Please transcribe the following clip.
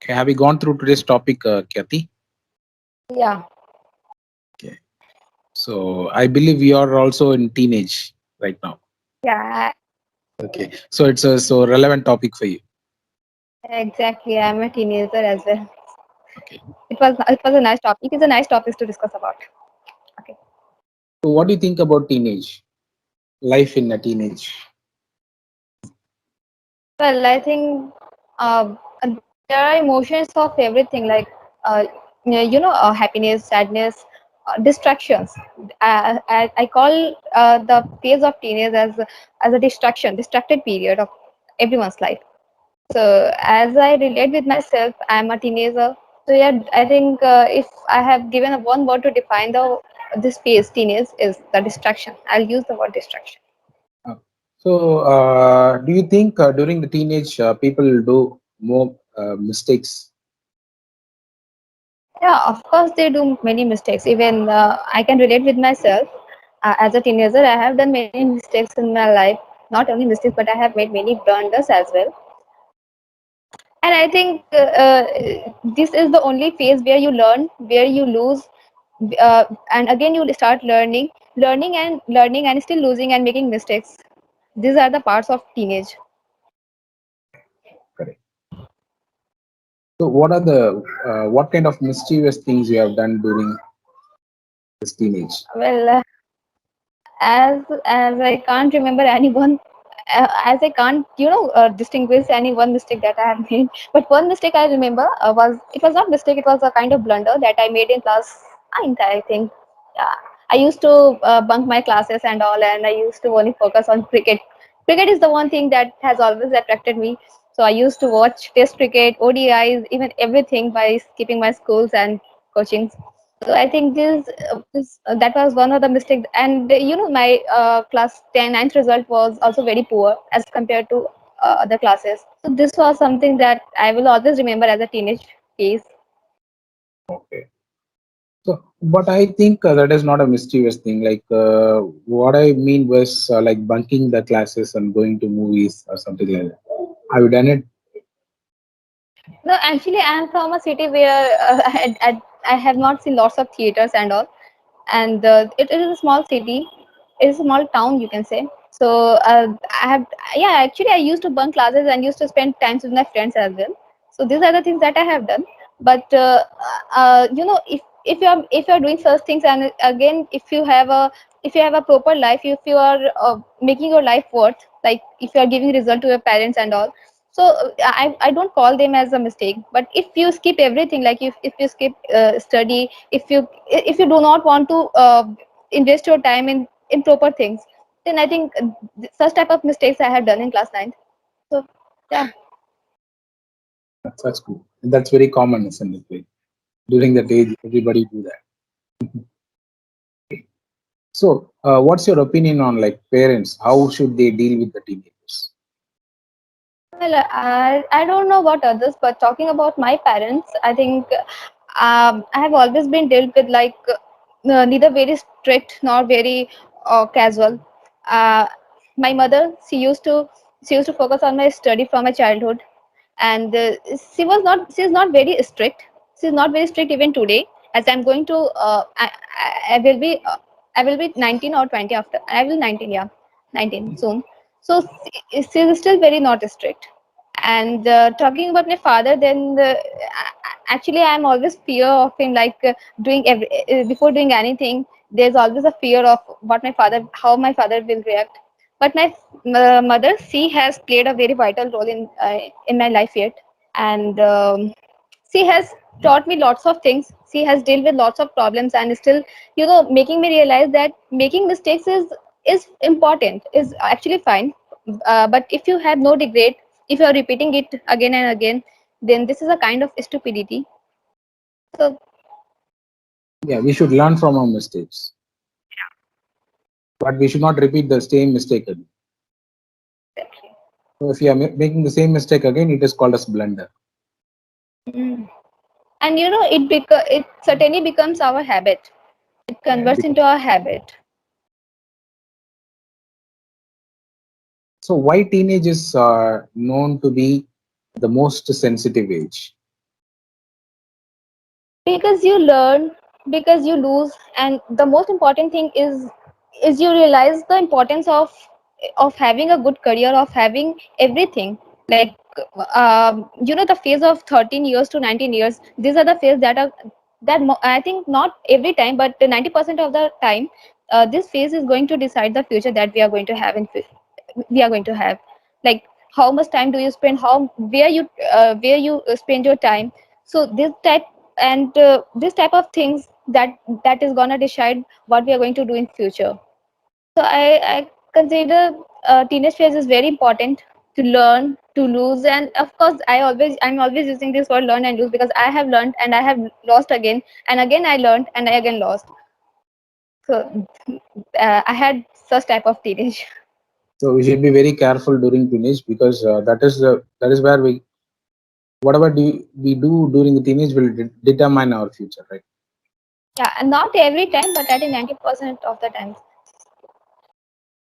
Okay, have you gone through today's topic, Kathy? Yeah, Okay. So I believe you are also in teenage right now. yeah, Okay. So it's a so relevant topic for you. exactly. I'm a teenager as well. Okay. It was a nice topic. It is a nice topic to discuss about. Okay. So what do you think about teenage life in a teenage? Well, I think there are emotions of everything, like uh, happiness, sadness, distractions. I call the phase of teenage as a distracted period of everyone's life. So as I relate with myself, I'm a teenager. So yeah, I think if I have given a one word to define the this phase, teenage is the distraction. I'll use the word distraction. Uh, So do you think during the teenage people do more mistakes? Yeah, of course they do many mistakes. Even I can relate with myself. As a teenager, I have done many mistakes in my life. Not only mistakes, but I have made many blunders as well. And I think this is the only phase where you learn, where you lose, and again you start learning and still losing and making mistakes. These are the parts of teenage. Correct. So what are the what kind of mischievous things you have done during this teenage? Well, as I can't remember anyone, as I can't distinguish any one mistake that I have made. But one mistake I remember was not mistake. It was a kind of blunder that I made in class ninth, I think. Yeah, I used to bunk my classes and all, and I used to only focus on cricket. Cricket is the one thing that has always attracted me. So I used to watch Test cricket, ODIs, even everything by skipping my schools and coachings. So I think that was one of the mistakes. And my class 10 ninth result was also very poor as compared to other classes. So this was something that I will always remember as a teenage phase. Okay. So, but I think that is not a mischievous thing. Like, what I mean was like bunking the classes and going to movies or something like that. Have you done it? No, actually, I am from a city where I have not seen lots of theaters and all, and it is a small city. It is a small town, you can say. So I have, yeah, actually, I used to bunk classes and used to spend times with my friends as well. So these are the things that I have done. But if you are doing such things, and again, if you have a proper life, if you are making your life worth, like if you are giving result to your parents and all, so I don't call them as a mistake. But if you skip everything, like if you skip study, if you do not want to invest your time in proper things, then I think such type of mistakes I have done in class 9. So yeah. That's cool. That's very common, isn't it? Like, during that age, everybody do that. So, what's your opinion on like parents? How should they deal with the teenagers? Well, I don't know about others, but talking about my parents, I think I have always been dealt with like neither very strict nor very casual. Uh, my mother, she used to focus on my study from my childhood, and she is not very strict. She is not very strict even today. As I'm going to, I will be, I will be 19 or 20 after. I will 19, yeah, 19 soon. So she is still very not strict. And talking about my father, then actually I'm always fear of him, like before doing anything. There's always a fear of how my father will react. But my mother, she has played a very vital role in my life yet, and she has taught me lots of things. She has dealt with lots of problems, and still, making me realize that making mistakes is important, is actually fine. But if you have no regret, if you are repeating it again and again, then this is a kind of stupidity. So Yeah, we should learn from our mistakes, but we should not repeat the same mistake again. So, if you are making the same mistake again, it is called as blunder. mm. And it certainly becomes our habit. It Yeah, converts into our habit. so, why teenage is known to be the most sensitive age? because you learn, because you lose, and the most important thing is you realize the importance of having a good career, of having everything. Like the phase of 13 years to 19 years, these are the phase that are I think not every time, but 90% of the time, this phase is going to decide the future that we are going to have. Like, how much time do you spend, how where you spend your time. So this type of things that is gonna decide what we are going to do in future. So I consider teenage phase is very important to learn, to lose, and of course I'm always using this word learn and lose because I have learned and I have lost again, and again I learned and I again lost. So I had such type of teenage. So we should be very careful during teenage because that is where we whatever we do during the teenage will determine our future, right? Yeah, and not every time, but I think 90% of the times.